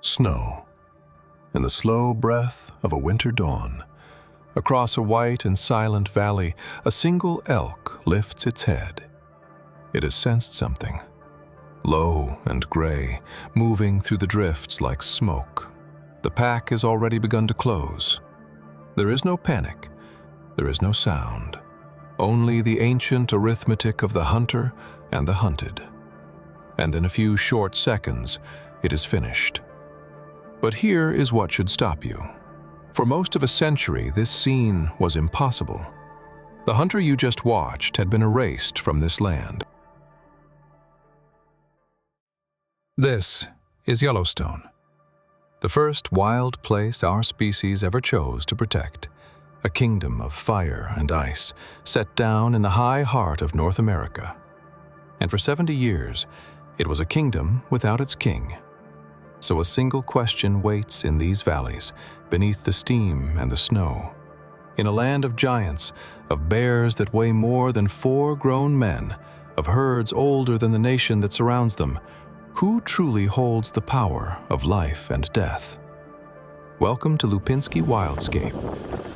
Snow. In the slow breath of a winter dawn, across a white and silent valley, a single elk lifts its head. It has sensed something, low and gray, moving through the drifts like smoke. The pack has already begun to close. There is no panic. There is no sound. Only the ancient arithmetic of the hunter and the hunted. And in a few short seconds, it is finished. But here is what should stop you. For most of a century, this scene was impossible. The hunter you just watched had been erased from this land. This is Yellowstone, the first wild place our species ever chose to protect, a kingdom of fire and ice set down in the high heart of North America. And for 70 years, it was a kingdom without its king. So a single question waits in these valleys, beneath the steam and the snow. In a land of giants, of bears that weigh more than 4 grown men, of herds older than the nation that surrounds them, who truly holds the power of life and death? Welcome to Lupinsky Wildscape,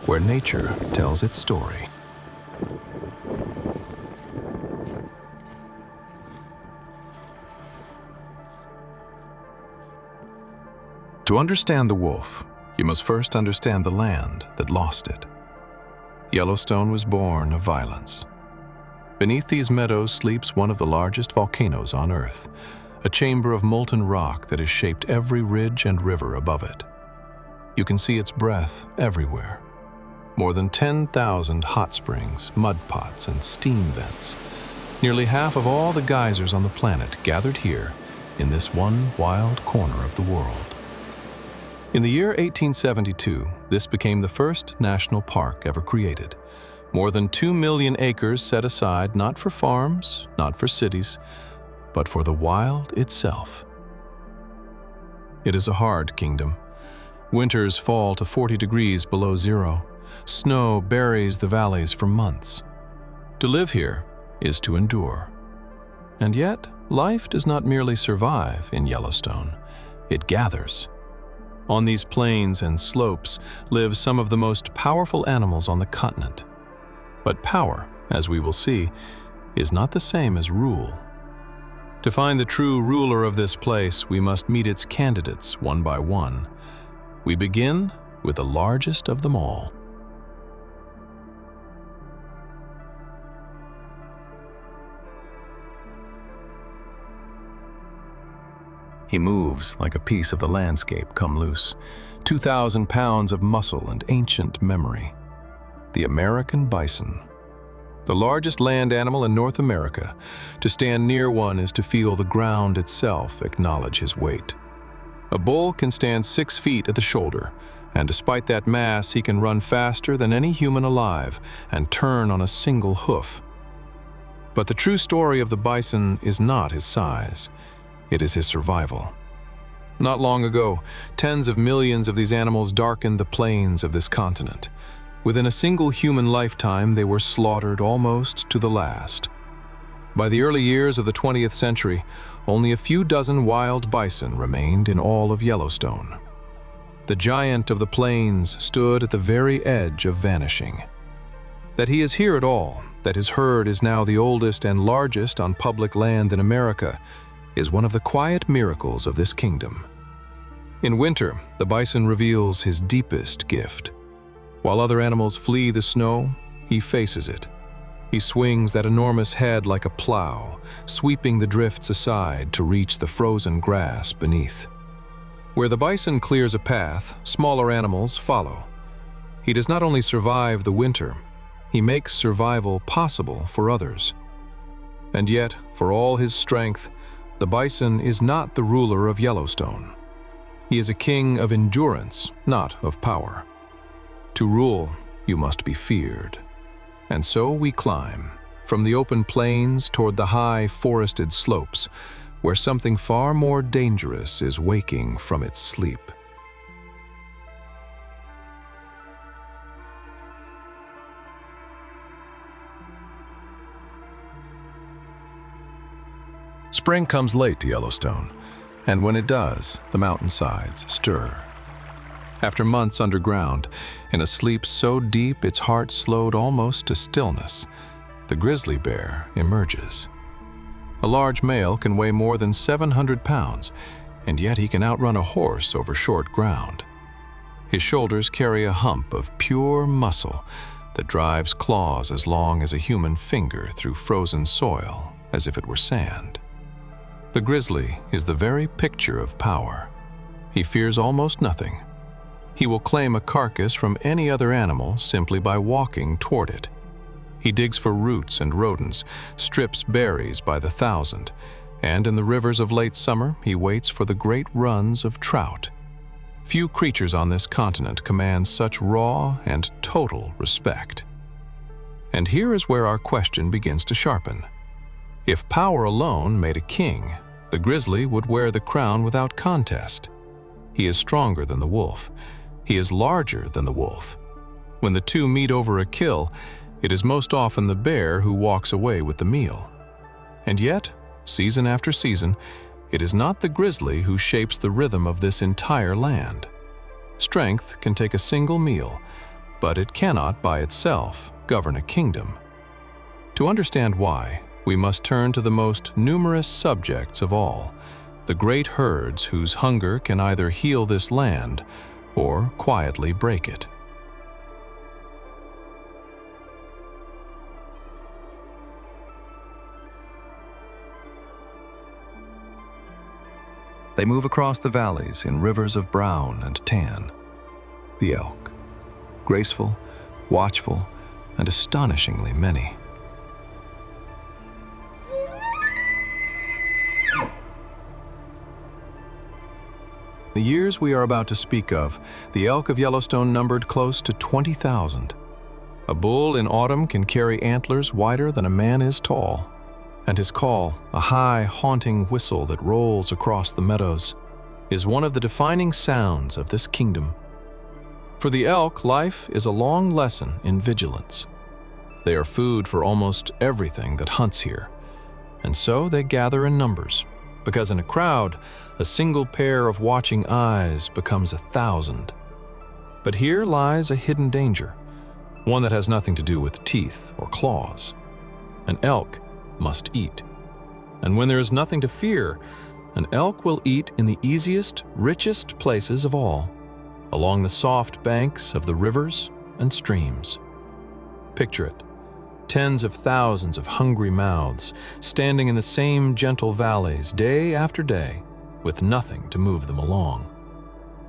where nature tells its story. To understand the wolf, you must first understand the land that lost it. Yellowstone was born of violence. Beneath these meadows sleeps one of the largest volcanoes on Earth, a chamber of molten rock that has shaped every ridge and river above it. You can see its breath everywhere. More than 10,000 hot springs, mud pots, and steam vents. Nearly half of all the geysers on the planet gathered here in this one wild corner of the world. In the year 1872, this became the first national park ever created. More than 2 million acres set aside not for farms, not for cities, but for the wild itself. It is a hard kingdom. Winters fall to 40 degrees below zero. Snow buries the valleys for months. To live here is to endure. And yet, life does not merely survive in Yellowstone. It gathers. On these plains and slopes live some of the most powerful animals on the continent. But power, as we will see, is not the same as rule. To find the true ruler of this place, we must meet its candidates one by one. We begin with the largest of them all. He moves like a piece of the landscape come loose, 2,000 pounds of muscle and ancient memory. The American bison. The largest land animal in North America. To stand near one is to feel the ground itself acknowledge his weight. A bull can stand 6 feet at the shoulder, and despite that mass, he can run faster than any human alive and turn on a single hoof. But the true story of the bison is not his size. It is his survival. Not long ago, tens of millions of these animals darkened the plains of this continent. Within a single human lifetime, they were slaughtered almost to the last. By the early years of the 20th century, only a few dozen wild bison remained in all of Yellowstone. The giant of the plains stood at the very edge of vanishing. That he is here at all, that his herd is now the oldest and largest on public land in America, is one of the quiet miracles of this kingdom. In winter, the bison reveals his deepest gift. While other animals flee the snow, he faces it. He swings that enormous head like a plow, sweeping the drifts aside to reach the frozen grass beneath. Where the bison clears a path, smaller animals follow. He does not only survive the winter, he makes survival possible for others. And yet, for all his strength, the bison is not the ruler of Yellowstone. He is a king of endurance, not of power. To rule, you must be feared. And so we climb, from the open plains toward the high forested slopes, where something far more dangerous is waking from its sleep. Spring comes late to Yellowstone, And when it does, the mountainsides stir. After months underground, in a sleep so deep its heart slowed almost to stillness, the grizzly bear emerges. A large male can weigh more than 700 pounds, and yet he can outrun a horse over short ground. His shoulders carry a hump of pure muscle that drives claws as long as a human finger through frozen soil, as if it were sand. The grizzly is the very picture of power. He fears almost nothing. He will claim a carcass from any other animal simply by walking toward it. He digs for roots and rodents, strips berries by the thousand, and in the rivers of late summer he waits for the great runs of trout. Few creatures on this continent command such raw and total respect. And here is where our question begins to sharpen. If power alone made a king, the grizzly would wear the crown without contest. He is stronger than the wolf. He is larger than the wolf. When the two meet over a kill, it is most often the bear who walks away with the meal. And yet, season after season, it is not the grizzly who shapes the rhythm of this entire land. Strength can take a single meal, but it cannot by itself govern a kingdom. To understand why, we must turn to the most numerous subjects of all, the great herds whose hunger can either heal this land or quietly break it. They move across the valleys in rivers of brown and tan. The elk, graceful, watchful, and astonishingly many. The years we are about to speak of, the elk of Yellowstone numbered close to 20,000. A bull in autumn can carry antlers wider than a man is tall. And his call, a high, haunting whistle that rolls across the meadows, is one of the defining sounds of this kingdom. For the elk, life is a long lesson in vigilance. They are food for almost everything that hunts here, and so they gather in numbers, because in a crowd, a single pair of watching eyes becomes 1,000. But here lies a hidden danger, one that has nothing to do with teeth or claws. An elk must eat. And when there is nothing to fear, an elk will eat in the easiest, richest places of all, along the soft banks of the rivers and streams. Picture it, tens of thousands of hungry mouths standing in the same gentle valleys day after day, with nothing to move them along.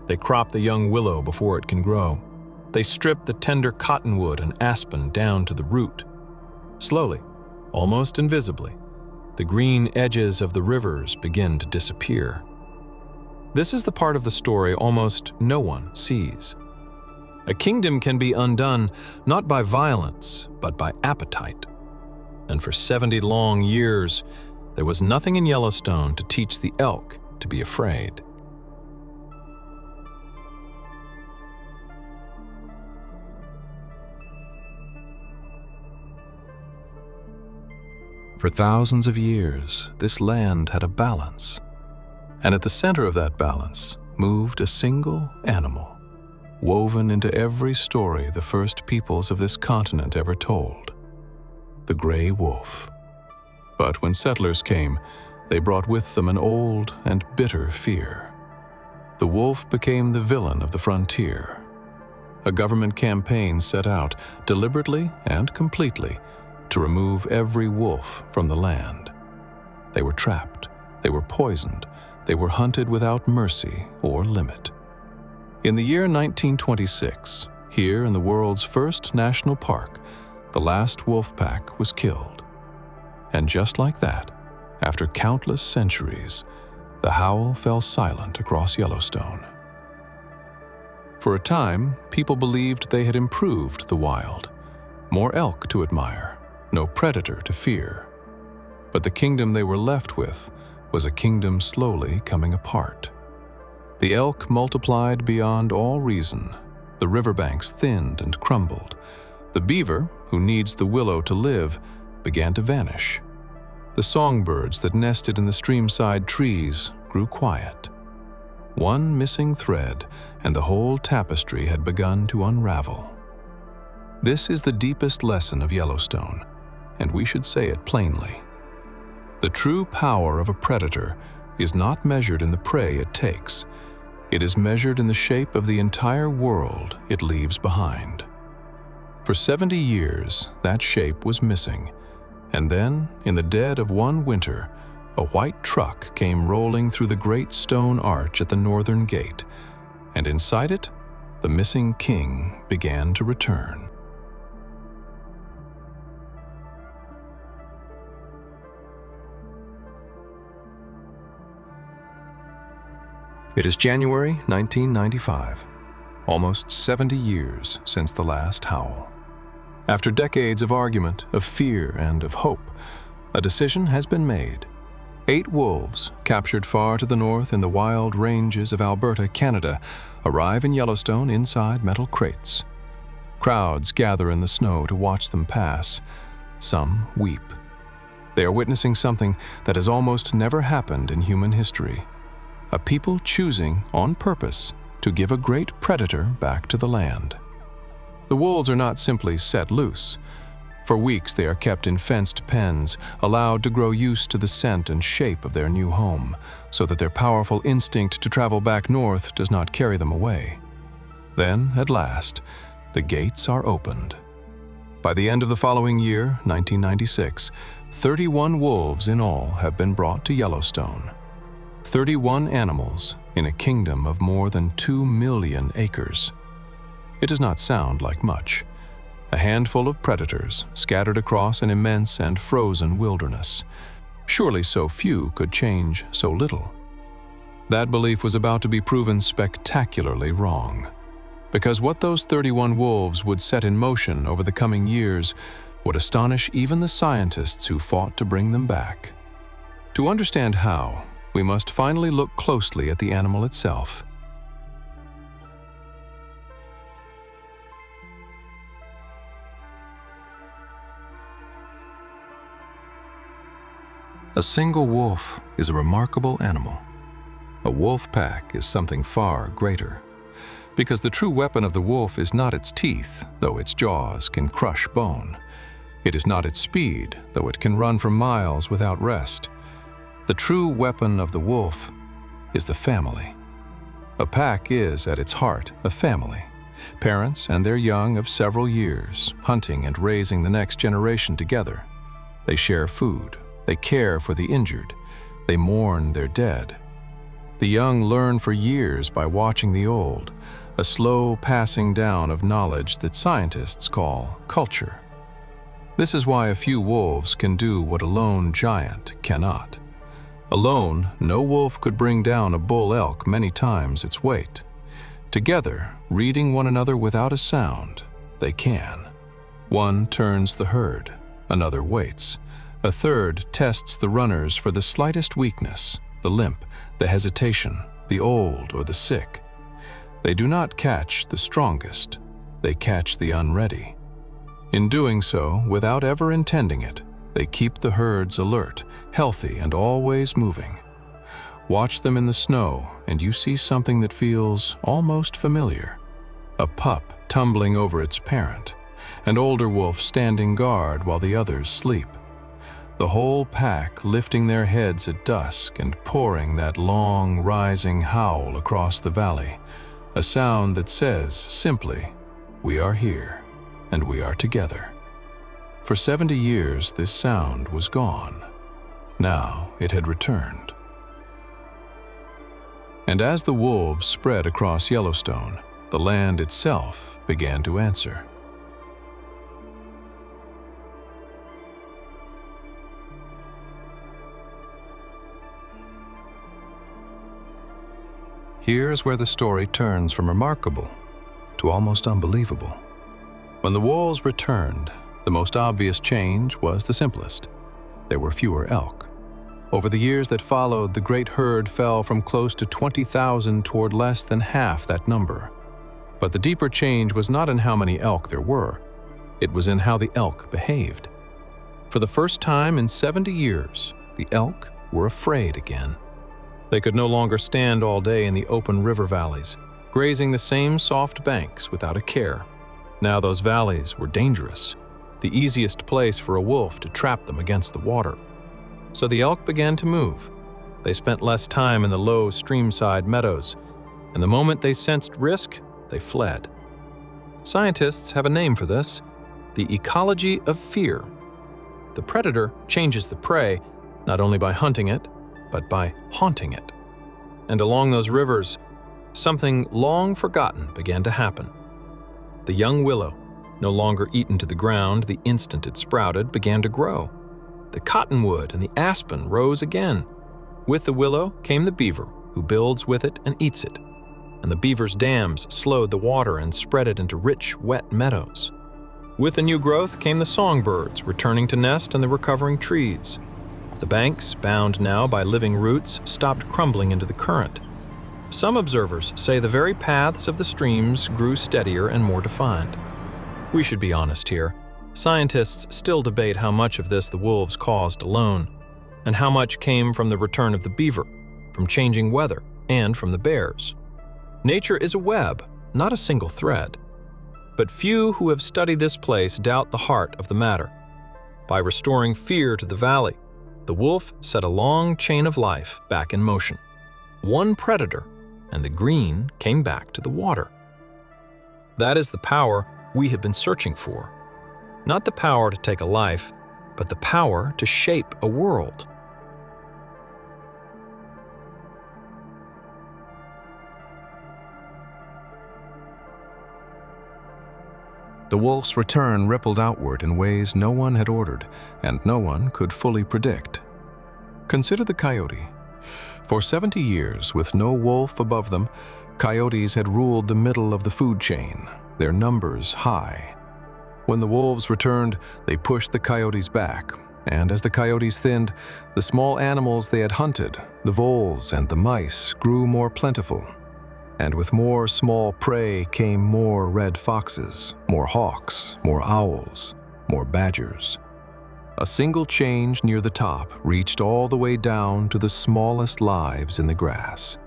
They crop the young willow before it can grow. They strip the tender cottonwood and aspen down to the root. Slowly, almost invisibly, the green edges of the rivers begin to disappear. This is the part of the story almost no one sees. A kingdom can be undone not by violence, but by appetite. And for 70 long years, there was nothing in Yellowstone to teach the elk to be afraid. For thousands of years, this land had a balance. And at the center of that balance moved a single animal, woven into every story the first peoples of this continent ever told: the gray wolf. But when settlers came, they brought with them an old and bitter fear. The wolf became the villain of the frontier. A government campaign set out, deliberately and completely, to remove every wolf from the land. They were trapped, they were poisoned, they were hunted without mercy or limit. In the year 1926, here in the world's first national park, the last wolf pack was killed. And just like that, after countless centuries, the howl fell silent across Yellowstone. For a time, people believed they had improved the wild. More elk to admire, no predator to fear. But the kingdom they were left with was a kingdom slowly coming apart. The elk multiplied beyond all reason. The riverbanks thinned and crumbled. The beaver, who needs the willow to live, began to vanish. The songbirds that nested in the streamside trees grew quiet. One missing thread, and the whole tapestry had begun to unravel. This is the deepest lesson of Yellowstone, and we should say it plainly. The true power of a predator is not measured in the prey it takes. It is measured in the shape of the entire world it leaves behind. For 70 years, that shape was missing, and then, in the dead of one winter, a white truck came rolling through the great stone arch at the northern gate, and inside it, the missing king began to return. It is January 1995, almost 70 years since the last howl. After decades of argument, of fear, and of hope, a decision has been made. 8 wolves, captured far to the north in the wild ranges of Alberta, Canada, arrive in Yellowstone inside metal crates. Crowds gather in the snow to watch them pass. Some weep. They are witnessing something that has almost never happened in human history. A people choosing, on purpose, to give a great predator back to the land. The wolves are not simply set loose. For weeks they are kept in fenced pens, allowed to grow used to the scent and shape of their new home, so that their powerful instinct to travel back north does not carry them away. Then, at last, the gates are opened. By the end of the following year, 1996, 31 wolves in all have been brought to Yellowstone. 31 animals in a kingdom of more than 2 million acres. It does not sound like much. A handful of predators scattered across an immense and frozen wilderness. Surely so few could change so little. That belief was about to be proven spectacularly wrong, because what those 31 wolves would set in motion over the coming years would astonish even the scientists who fought to bring them back. To understand how, we must finally look closely at the animal itself. A single wolf is a remarkable animal. A wolf pack is something far greater, because the true weapon of the wolf is not its teeth, though its jaws can crush bone. It is not its speed, though it can run for miles without rest. The true weapon of the wolf is the family. A pack is, at its heart, a family. Parents and their young of several years, hunting and raising the next generation together. They share food. They care for the injured. They mourn their dead. The young learn for years by watching the old, a slow passing down of knowledge that scientists call culture. This is why a few wolves can do what a lone giant cannot. Alone, no wolf could bring down a bull elk many times its weight. Together, reading one another without a sound, they can. One turns the herd, another waits. A third tests the runners for the slightest weakness, the limp, the hesitation, the old or the sick. They do not catch the strongest, they catch the unready. In doing so, without ever intending it, they keep the herds alert, healthy, and always moving. Watch them in the snow, and you see something that feels almost familiar. A pup tumbling over its parent, an older wolf standing guard while the others sleep. The whole pack lifting their heads at dusk and pouring that long, rising howl across the valley, a sound that says, simply, "We are here, and we are together." For 70 years, this sound was gone. Now it had returned. And as the wolves spread across Yellowstone, the land itself began to answer. Here is where the story turns from remarkable to almost unbelievable. When the wolves returned, the most obvious change was the simplest. There were fewer elk. Over the years that followed, the great herd fell from close to 20,000 toward less than half that number. But the deeper change was not in how many elk there were. It was in how the elk behaved. For the first time in 70 years, the elk were afraid again. They could no longer stand all day in the open river valleys, grazing the same soft banks without a care. Now those valleys were dangerous, the easiest place for a wolf to trap them against the water. So the elk began to move. They spent less time in the low streamside meadows, and the moment they sensed risk, they fled. Scientists have a name for this: the ecology of fear. The predator changes the prey not only by hunting it, but by haunting it. And along those rivers, something long forgotten began to happen. The young willow, no longer eaten to the ground the instant it sprouted, began to grow. The cottonwood and the aspen rose again. With the willow came the beaver, who builds with it and eats it. And the beaver's dams slowed the water and spread it into rich, wet meadows. With the new growth came the songbirds, returning to nest in the recovering trees. The banks, bound now by living roots, stopped crumbling into the current. Some observers say the very paths of the streams grew steadier and more defined. We should be honest here. Scientists still debate how much of this the wolves caused alone, and how much came from the return of the beaver, from changing weather, and from the bears. Nature is a web, not a single thread. But few who have studied this place doubt the heart of the matter. By restoring fear to the valley, the wolf set a long chain of life back in motion. One predator, and the green came back to the water. That is the power we have been searching for. Not the power to take a life, but the power to shape a world. The wolf's return rippled outward in ways no one had ordered and no one could fully predict. Consider the coyote. For 70 years, with no wolf above them, coyotes had ruled the middle of the food chain, their numbers high. When the wolves returned, they pushed the coyotes back, and as the coyotes thinned, the small animals they had hunted, the voles and the mice, grew more plentiful. And with more small prey came more red foxes, more hawks, more owls, more badgers. A single change near the top reached all the way down to the smallest lives in the grass.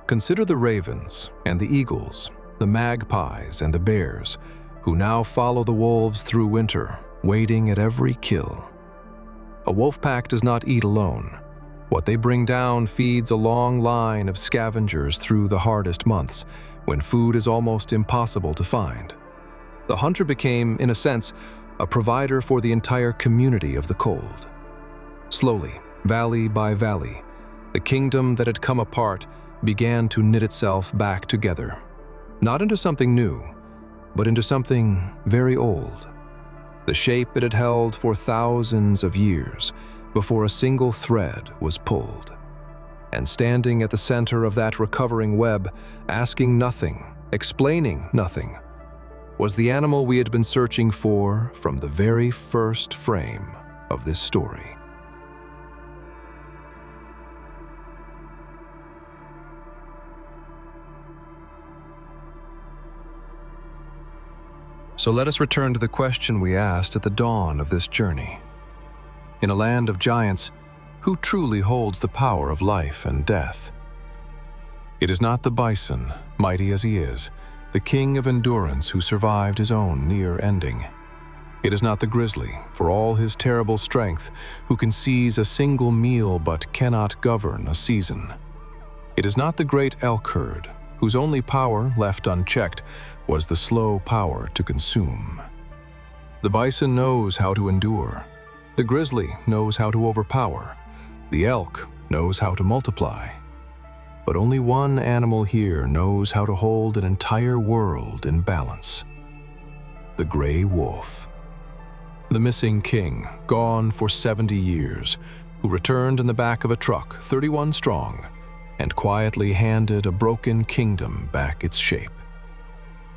Consider the ravens and the eagles, the magpies and the bears, who now follow the wolves through winter, waiting at every kill. A wolf pack does not eat alone. What they bring down feeds a long line of scavengers through the hardest months, when food is almost impossible to find. The hunter became, in a sense, a provider for the entire community of the cold. Slowly, valley by valley, the kingdom that had come apart began to knit itself back together, not into something new, but into something very old. The shape it had held for thousands of years before a single thread was pulled. And standing at the center of that recovering web, asking nothing, explaining nothing, was the animal we had been searching for from the very first frame of this story. So let us return to the question we asked at the dawn of this journey. In a land of giants, who truly holds the power of life and death? It is not the bison, mighty as he is, the king of endurance who survived his own near ending. It is not the grizzly, for all his terrible strength, who can seize a single meal but cannot govern a season. It is not the great elk herd, whose only power, left unchecked, was the slow power to consume. The bison knows how to endure. The grizzly knows how to overpower. The elk knows how to multiply. But only one animal here knows how to hold an entire world in balance: the gray wolf. The missing king, gone for 70 years, who returned in the back of a truck, 31 strong, and quietly handed a broken kingdom back its shape.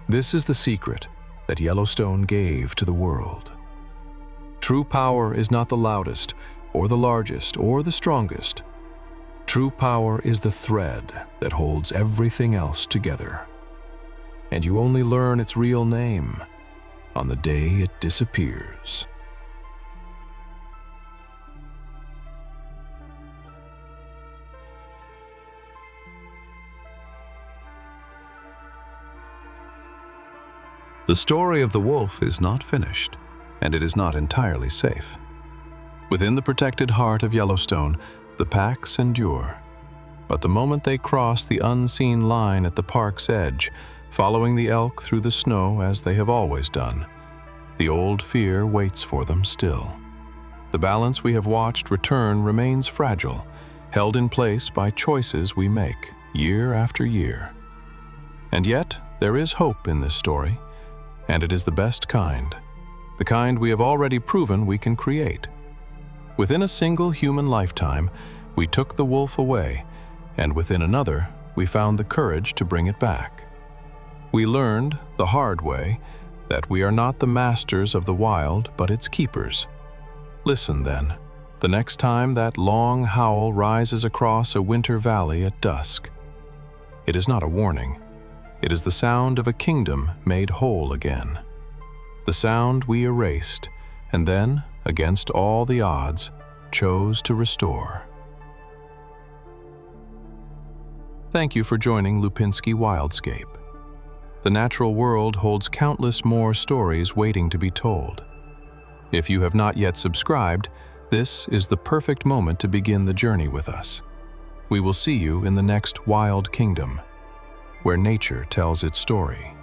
This is the secret that Yellowstone gave to the world. True power is not the loudest, or the largest, or the strongest. True power is the thread that holds everything else together. And you only learn its real name on the day it disappears. The story of the wolf is not finished, and it is not entirely safe. Within the protected heart of Yellowstone, the packs endure. But the moment they cross the unseen line at the park's edge, following the elk through the snow as they have always done, the old fear waits for them still. The balance we have watched return remains fragile, held in place by choices we make year after year. And yet, there is hope in this story, and it is the best kind, the kind we have already proven we can create. Within a single human lifetime, we took the wolf away, and within another, we found the courage to bring it back. We learned, the hard way, that we are not the masters of the wild, but its keepers. Listen then, the next time that long howl rises across a winter valley at dusk. It is not a warning. It is the sound of a kingdom made whole again. The sound we erased, and then, against all the odds, chose to restore. Thank you for joining Lupinsky Wildscape. The natural world holds countless more stories waiting to be told. If you have not yet subscribed, this is the perfect moment to begin the journey with us. We will see you in the next wild kingdom, where nature tells its story.